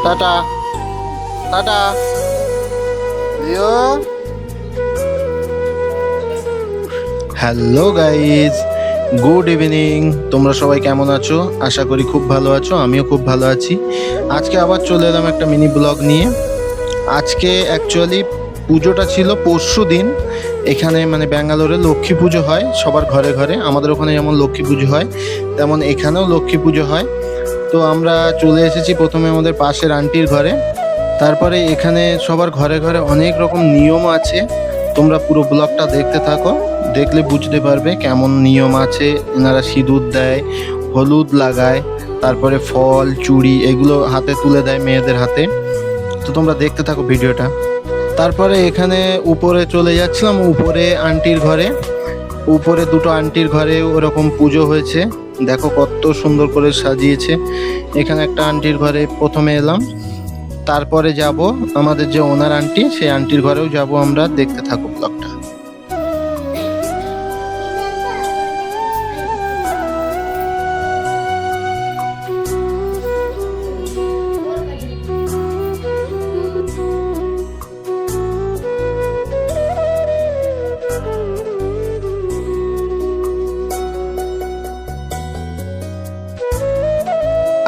Tata tata লিও। Hello guys, good evening. তোমরা সবাই কেমন আছো? আশা করি খুব ভালো আছো, আমিও খুব ভালো আছি। আজকে আবার চলে এলাম একটা মিনি ব্লগ নিয়ে। আজকে অ্যাকচুয়ালি পুজোটা ছিল পরশু দিন। এখানে মানে ব্যাঙ্গালোরে লক্ষ্মী পুজো হয় সবার ঘরে ঘরে। আমাদের ওখানে যেমন লক্ষ্মী পুজো হয় তেমন এখানেও লক্ষ্মী পুজো হয়। তো আমরা চলে এসেছি প্রথমে আমাদের পাশের আন্টির ঘরে। তারপরে এখানে সবার ঘরে ঘরে অনেক রকম নিয়ম আছে। তোমরা পুরো ব্লগটা দেখতে থাকো, দেখলে বুঝতে পারবে কেমন নিয়ম আছে। এনারা সিঁদুর দেয়, হলুদ লাগায়, তারপরে ফল চুড়ি এগুলো হাতে তুলে দেয় মেয়েদের হাতে। তো তোমরা দেখতে থাকো ভিডিওটা। তারপরে এখানে উপরে চলে যাচ্ছিলাম, উপরে আন্টির ঘরে। উপরে দুটো আন্টির ঘরে ওরকম পুজো হয়েছে, দেখো কত সুন্দর করে সাজিয়েছে। এখানে একটা আন্টির ঘরে প্রথমে এলাম, তারপরে যাব আমাদের যে ওনার আন্টি, সেই আন্টির ঘরেও যাব আমরা। দেখতে থাকো ব্লগটা।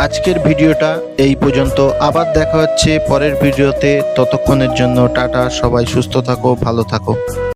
আজকের ভিডিওটা এই পর্যন্ত, আবার দেখা হচ্ছে পরের ভিডিওতে। ততক্ষণের জন্য টাটা, সবাই সুস্থ থাকো, ভালো থাকো।